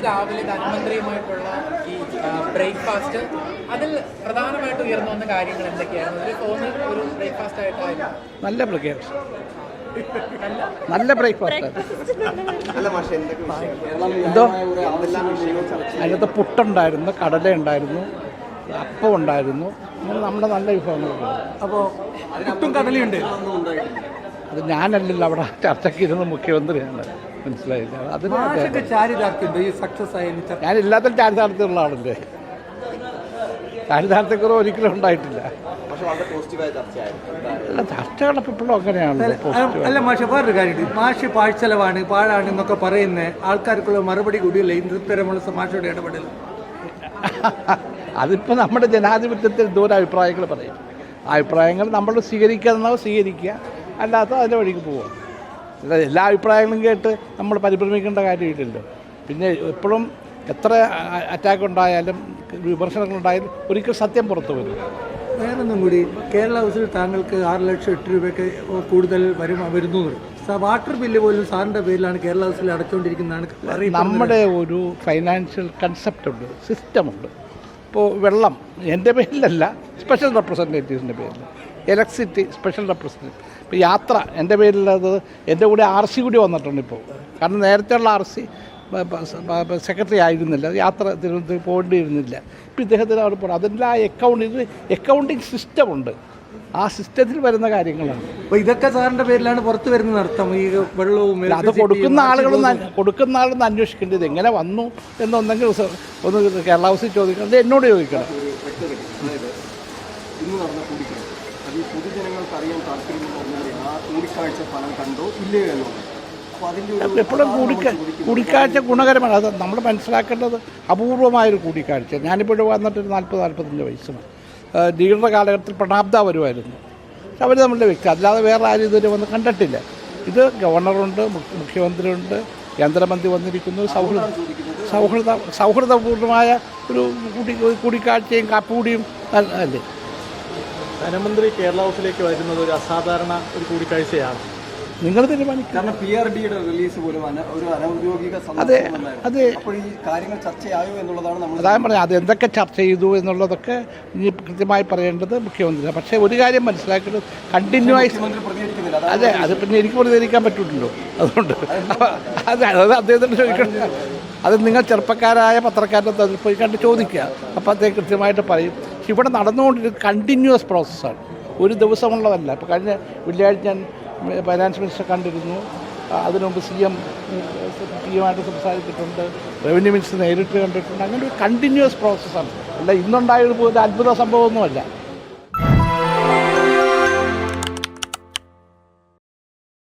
രാവിലെ ധനമന്ത്രിയുമായിട്ടുള്ള ഈ ബ്രേക്ക്ഫാസ്റ്റ് അതിൽ പ്രധാനമായിട്ട് ഉയർന്നു വന്ന കാര്യങ്ങൾ എന്തൊക്കെയാണ്? ഒരു തോന്നി ഒരു ബ്രേക്ക്ഫാസ്റ്റ് ആയിട്ടായിരുന്നു. നല്ല ബ്രേക്ക്ഫാസ്റ്റ്, നല്ല ബ്രേക്ക്ഫാസ്റ്റ്. എന്തോ അതിനകത്ത് പുട്ടുണ്ടായിരുന്നു, കടല ഉണ്ടായിരുന്നു, അപ്പം ഉണ്ടായിരുന്നു, അങ്ങനെ നമ്മുടെ നല്ല വിഭവങ്ങളുണ്ട്. അപ്പോൾ പുട്ടും കടലയുണ്ട്. അത് ഞാനല്ലല്ലോ അവിടെ ചർച്ചയ്ക്ക് ഇരുന്ന് മുഖ്യമന്ത്രിയാണ്, മനസ്സിലായില്ല. അതിന് ചാരിതാർത്ഥ്യമുണ്ട് ഈ സക്സസ് ആയ. ഞാൻ എല്ലാത്തിലും ചാരിതാർത്ഥ്യമുള്ള ആളല്ലേ, ചാരിതാർത്ഥ്യക്കുറവ് ഒരിക്കലും ഉണ്ടായിട്ടില്ല. ചർച്ചകളൊക്കെ ഇപ്പോഴും അങ്ങനെയാണല്ലോ. അല്ല മാഷ, വേറൊരു കാര്യമുണ്ട്. മാഷ് പാഴ്ചെലവാണ്, പാഴാണ് എന്നൊക്കെ പറയുന്ന ആൾക്കാർക്കുള്ള മറുപടി കൂടിയല്ലേ ഇത്തരമുള്ള മാഷയുടെ ഇടപെടൽ? അതിപ്പോൾ നമ്മുടെ ജനാധിപത്യത്തിൽ ദൂര അഭിപ്രായങ്ങൾ പറയും. ആ അഭിപ്രായങ്ങൾ നമ്മൾ സ്വീകരിക്കുക, അല്ലാത്ത അതിൻ്റെ വഴിക്ക് പോവുക. എല്ലാ അഭിപ്രായങ്ങളും കേട്ട് നമ്മൾ പരിഭ്രമിക്കേണ്ട കാര്യമില്ലല്ലോ. പിന്നെ എപ്പോഴും എത്ര അറ്റാക്ക് ഉണ്ടായാലും വിമർശനങ്ങളുണ്ടായാലും ഒരിക്കൽ സത്യം പുറത്തു വരും. വേറൊന്നും കൂടി, കേരള ഹൗസിൽ താങ്കൾക്ക് 6 ലക്ഷം 8 രൂപയ്ക്ക് കൂടുതൽ വരുന്നു. വാട്ടർ ബില്ല് പോലും സാറിൻ്റെ പേരിലാണ് കേരള ഹൗസിൽ അടച്ചുകൊണ്ടിരിക്കുന്നതാണ്. നമ്മുടെ ഒരു ഫൈനാൻഷ്യൽ കൺസെപ്റ്റുണ്ട്, സിസ്റ്റമുണ്ട്. ഇപ്പോൾ വെള്ളം എൻ്റെ പേരിലല്ല, സ്പെഷ്യൽ റെപ്രസെൻറ്റേറ്റീവ്സിൻ്റെ പേരിൽ. Electricity special representative. ഇപ്പോൾ യാത്ര എൻ്റെ പേരിലുള്ളത്, എൻ്റെ കൂടെ RC കൂടി വന്നിട്ടുണ്ട് ഇപ്പോൾ. കാരണം നേരത്തെയുള്ള RC സെക്രട്ടറി ആയിരുന്നില്ല, യാത്ര തിരുവനന്തപുരം പോകേണ്ടിയിരുന്നില്ല. ഇപ്പോൾ ഇദ്ദേഹത്തിന് അവിടെ പോകണം. അതിൻ്റെ ആ അക്കൗണ്ടിങ് സിസ്റ്റമുണ്ട്, ആ സിസ്റ്റത്തിൽ വരുന്ന കാര്യങ്ങളാണ്. അപ്പോൾ ഇതൊക്കെ സാറിൻ്റെ പേരിലാണ് പുറത്ത് വരുന്നത് അർത്ഥം. ഈ വെള്ളവും അത് കൊടുക്കുന്ന ആളൊന്നും അന്വേഷിക്കേണ്ടത് എങ്ങനെ വന്നു എന്നൊന്നെങ്കിൽ ഒന്ന് കേരള ഹൗസിൽ ചോദിക്കണം, അത് എന്നോട് ചോദിക്കണം. ഇന്ന് നടന്ന കൂടിക്കാഴ്ച അത് ഈ പൊതുജനങ്ങൾക്ക് അറിയാൻ താല്പര്യമുള്ള ആ കൂടിക്കാഴ്ച ഫലം കണ്ടോ ഇല്ലയോ എന്നുള്ളത്. എപ്പോഴും കൂടിക്കാഴ്ച ഗുണകരമാണ്. അത് നമ്മൾ മനസ്സിലാക്കേണ്ടത് അപൂർവമായൊരു കൂടിക്കാഴ്ച. ഞാനിപ്പോൾ വന്നിട്ടൊരു 40-45 വയസ്സാണ്. ലീഡറുടെ കാലഘട്ടത്തിൽ പ്രണാബ്ദ വരുമായിരുന്നു. പക്ഷെ അവർ നമ്മളുടെ വ്യക്തി, അല്ലാതെ വേറെ ആരും ഇതുവരെ വന്ന് കണ്ടിട്ടില്ല. ഇത് ഗവർണറുണ്ട്, മുഖ്യമന്ത്രിയുണ്ട്, കേന്ദ്രമന്ത്രി വന്നിരിക്കുന്നു. സൗഹൃദപൂർണ്ണമായ ഒരു കൂടിക്കാഴ്ചയും കാപ്പുകൂടിയും അല്ലേ. ധനമന്ത്രി കേരള ഹൗസിലേക്ക് വരുന്നത് ഒരു അസാധാരണ ഒരു കൂടിക്കാഴ്ചയാണ്. നിങ്ങൾ തീരുമാനിക്കും. കാരണം PRDയുടെ റിലീസ് പോലും ഒരു അനൗദ്യോഗിക അതെ, അപ്പോൾ ഈ കാര്യങ്ങൾ ചർച്ചയായോ എന്നുള്ളതാണ് നമ്മൾ. അതായത് പറഞ്ഞത് അത് എന്തൊക്കെ ചർച്ച ചെയ്തു എന്നുള്ളതൊക്കെ ഇനി കൃത്യമായി പറയേണ്ടത് മുഖ്യമന്ത്രിയാണ്. പക്ഷേ ഒരു കാര്യം മനസ്സിലാക്കേണ്ടത് കണ്ടിന്യൂസ്. അതെ, അത് പിന്നെ എനിക്ക് പ്രതികരിക്കാൻ പറ്റില്ലല്ലോ. അതുകൊണ്ട് അത് അദ്ദേഹത്തിന് ചോദിക്കണം. അത് നിങ്ങൾ ചെറുപ്പക്കാരായ പത്രക്കാരുടെ അതിൽ പോയി കണ്ട് ചോദിക്കുക. അപ്പോൾ അദ്ദേഹം കൃത്യമായിട്ട് പറയും. ഇവിടെ നടന്നുകൊണ്ടിരിക്കുന്ന കണ്ടിന്യൂസ് പ്രോസസ്സാണ്, ഒരു ദിവസമുള്ളതല്ല. ഇപ്പോൾ കഴിഞ്ഞ വെള്ളിയാഴ്ച ഞാൻ ഫൈനാൻസ് മിനിസ്റ്റർ കണ്ടിരുന്നു. അതിനു മുമ്പ് CM PMമായിട്ട് സംസാരിച്ചിട്ടുണ്ട്, റവന്യൂ മിനിസ്റ്റർ നേരിട്ട് കണ്ടിട്ടുണ്ട്. അങ്ങനെ ഒരു കണ്ടിന്യൂസ് പ്രോസസ്സാണ്. അല്ല ഇന്നുണ്ടായ ഒരു അത്ഭുത സംഭവമൊന്നുമല്ല.